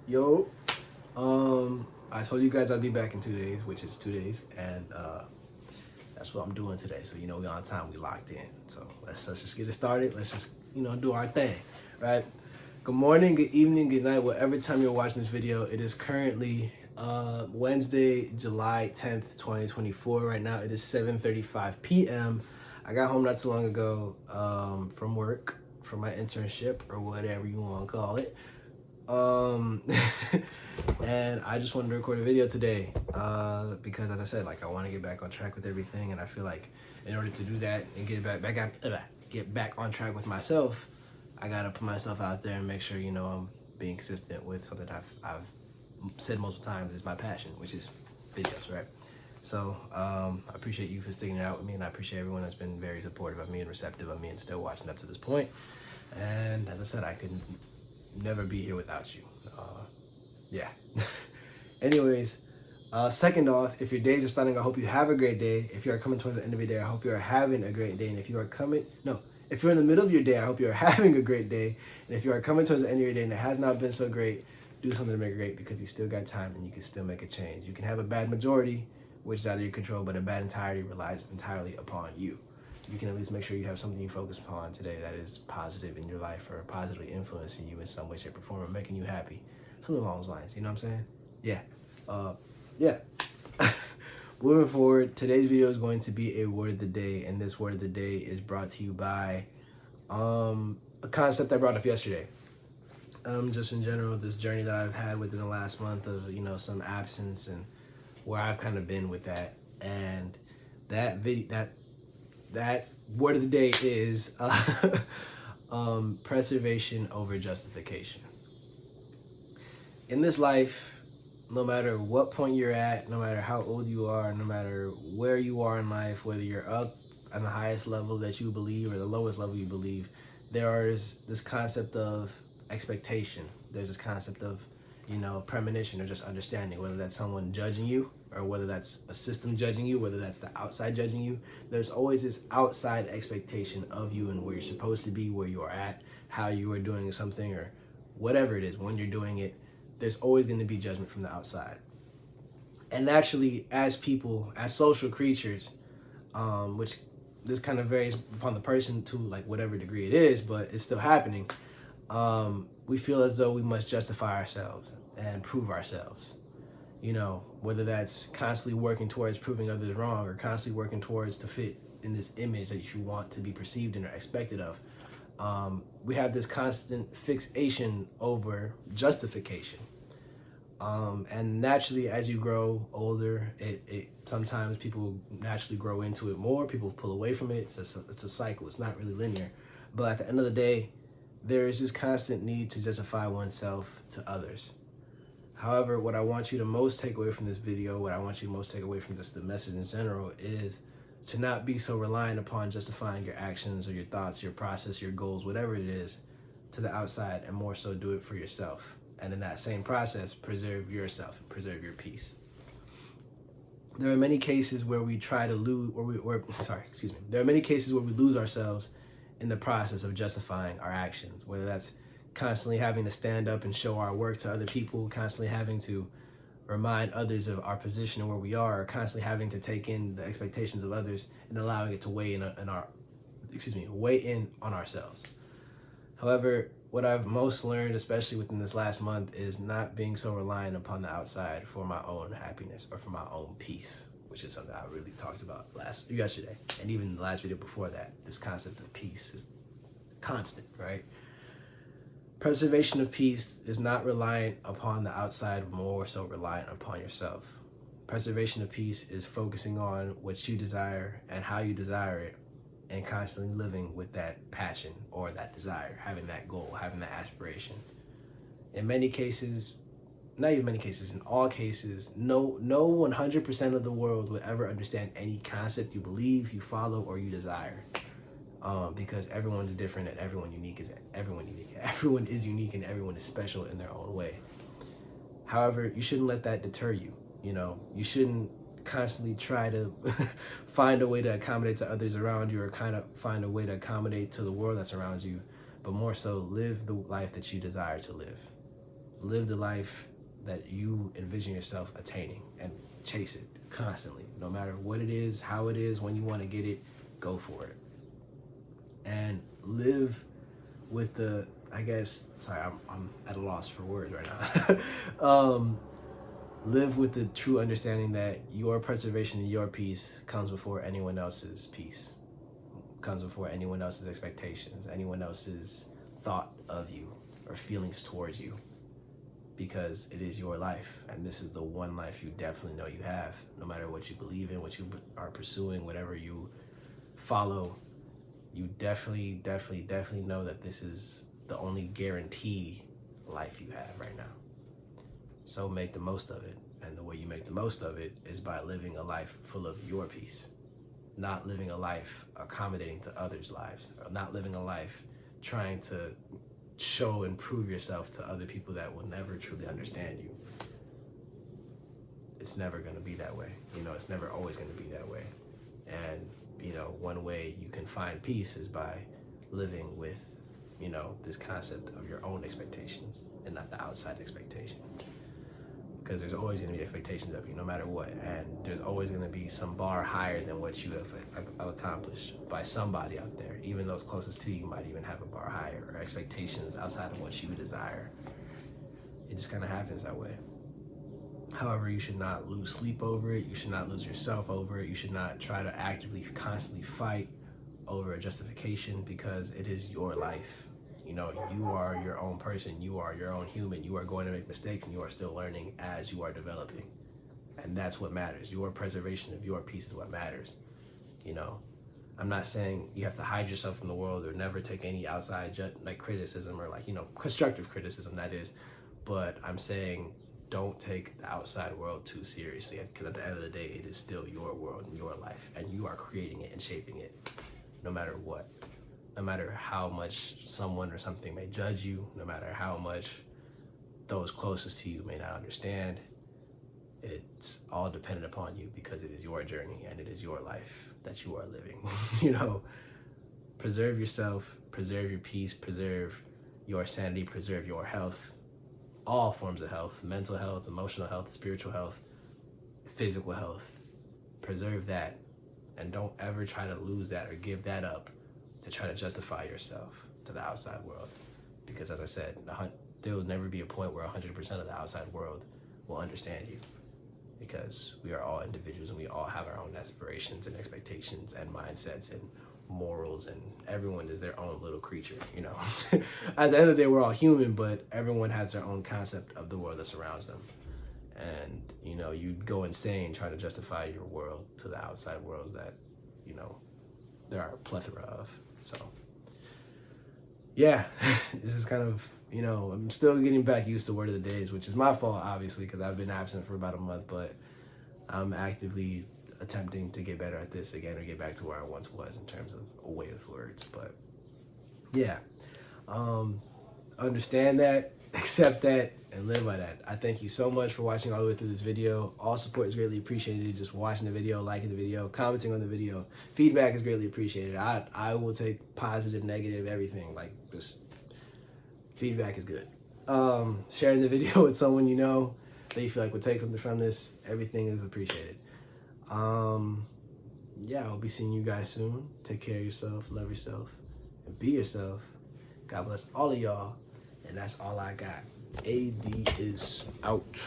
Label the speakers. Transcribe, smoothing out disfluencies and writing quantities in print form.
Speaker 1: Yo, I told you guys I'd be back in 2 days, which is 2 days, and that's what I'm doing today. So we on time, we locked in. So let's just get it started. Let's just do our thing, right? Good morning, good evening, good night, whatever time you're watching this video. It is currently Wednesday, July 10th, 2024. Right now it is 7:35 p.m. I got home not too long ago from work, from my internship or whatever you want to call it. And I just wanted to record a video today because, as I said, I want to get back on track with everything, and I feel like in order to do that and get back on track with myself, I gotta put myself out there and make sure I'm being consistent with something I've said multiple times is my passion, which is videos, right? So I appreciate you for sticking it out with me, and I appreciate everyone that's been very supportive of me and receptive of me and still watching up to this point. And as I said, I could never be here without you. Yeah. Anyways, second off, if your days are starting, I hope you have a great day. If you are coming towards the end of your day, I hope you are having a great day. And if you're in the middle of your day, I hope you're having a great day. And if you are coming towards the end of your day and it has not been so great, do something to make it great, because you still got time and you can still make a change. You can have a bad majority, which is out of your control, but a bad entirety relies entirely upon you. You can at least make sure you have something you focus upon today that is positive in your life or positively influencing you in some way, shape, or form, or making you happy. Something along those lines. You know what I'm saying? Yeah. Yeah. Moving forward, today's video is going to be a word of the day, and this word of the day is brought to you by a concept I brought up yesterday. Just in general, this journey that I've had within the last month of some absence and where I've kind of been with that, and that word of the day is preservation over justification. In this life, no matter what point you're at, no matter how old you are, no matter where you are in life, whether you're up on the highest level that you believe or the lowest level you believe, there is this concept of expectation. There's this concept of premonition, or just understanding, whether that's someone judging you or whether that's a system judging you, whether that's the outside judging you. There's always this outside expectation of you and where you're supposed to be, where you are at, how you are doing something, or whatever it is when you're doing it. There's always going to be judgment from the outside. And naturally, as people, as social creatures, which this kind of varies upon the person to whatever degree it is, but it's still happening, we feel as though we must justify ourselves and prove ourselves. Whether that's constantly working towards proving others wrong, or constantly working towards to fit in this image that you want to be perceived in or expected of. We have this constant fixation over justification. And naturally, as you grow older, it sometimes people naturally grow into it more. People pull away from it. It's a cycle. It's not really linear. But at the end of the day, there is this constant need to justify oneself to others. However, what I want you to most take away from this video, what I want you to most take away from just the message in general, is to not be so reliant upon justifying your actions or your thoughts, your process, your goals, whatever it is, to the outside, and more so do it for yourself. And in that same process, preserve yourself and preserve your peace. There are many cases where we try to lose, There are many cases where we lose ourselves in the process of justifying our actions, whether that's constantly having to stand up and show our work to other people, constantly having to remind others of our position and where we are, or constantly having to take in the expectations of others and allowing it to weigh in on ourselves. However, what I've most learned, especially within this last month, is not being so reliant upon the outside for my own happiness or for my own peace, which is something I really talked about yesterday, and even the last video before that. This concept of peace is constant, right? Preservation of peace is not reliant upon the outside, more so reliant upon yourself. Preservation of peace is focusing on what you desire and how you desire it, and constantly living with that passion or that desire, having that goal, having that aspiration. In many cases, not even many cases, in all cases, no 100% of the world will ever understand any concept you believe, you follow, or you desire. Because everyone is different and everyone is unique. Everyone is unique and everyone is special in their own way. However, you shouldn't let that deter you. You shouldn't constantly try to find a way to accommodate to others around you, or kind of find a way to accommodate to the world that's around you, but more so live the life that you desire to live. live the life that you envision yourself attaining and chase it constantly, no matter what it is, how it is, when you want to get it, go for it. And live with the, I'm at a loss for words right now. Live with the true understanding that your preservation and your peace comes before anyone else's peace, comes before anyone else's expectations, anyone else's thought of you or feelings towards you, because it is your life, and this is the one life you definitely know you have. No matter what you believe in, what you are pursuing, whatever you follow, you definitely know that this is the only guarantee life you have right now. So make the most of it. And the way you make the most of it is by living a life full of your peace, not living a life accommodating to others' lives, or not living a life trying to show and prove yourself to other people that will never truly understand you. It's never going to be that way. It's never always going to be that way. And, one way you can find peace is by living with, this concept of your own expectations and not the outside expectation. Because there's always going to be expectations of you, no matter what. And there's always going to be some bar higher than what you have accomplished by somebody out there. Even those closest to you might even have a bar higher, or expectations outside of what you desire. It just kind of happens that way. However, you should not lose sleep over it. You should not lose yourself over it. You should not try to actively, constantly fight over a justification, because it is your life. You are your own person. You are your own human. You are going to make mistakes, and you are still learning as you are developing. And that's what matters. Your preservation of your peace is what matters. I'm not saying you have to hide yourself from the world or never take any outside criticism, or constructive criticism, that is. But I'm saying don't take the outside world too seriously, because at the end of the day, it is still your world and your life, and you are creating it and shaping it, no matter what. No matter how much someone or something may judge you, no matter how much those closest to you may not understand, it's all dependent upon you, because it is your journey and it is your life that you are living. Preserve yourself, preserve your peace, preserve your sanity, preserve your health, all forms of health, mental health, emotional health, spiritual health, physical health. Preserve that, and don't ever try to lose that or give that up to try to justify yourself to the outside world. Because as I said, there will never be a point where 100% of the outside world will understand you, because we are all individuals and we all have our own aspirations and expectations and mindsets and morals, and everyone is their own little creature. At the end of the day, we're all human, but everyone has their own concept of the world that surrounds them. And you'd go insane trying to justify your world to the outside worlds that there are a plethora of. So yeah, this is kind of, I'm still getting back used to word of the days, which is my fault, obviously, because I've been absent for about a month, but I'm actively attempting to get better at this again, or get back to where I once was in terms of a way with words. But yeah, understand that, accept that, and live by that. I thank you so much for watching all the way through this video. All support is greatly appreciated. Just watching the video, liking the video, commenting on the video. Feedback is greatly appreciated. I will take positive, negative, everything. Just feedback is good. Sharing the video with someone that you feel like would take something from this, everything is appreciated. Yeah, I'll be seeing you guys soon. Take care of yourself, love yourself, and be yourself. God bless all of y'all. And that's all I got. AD is out.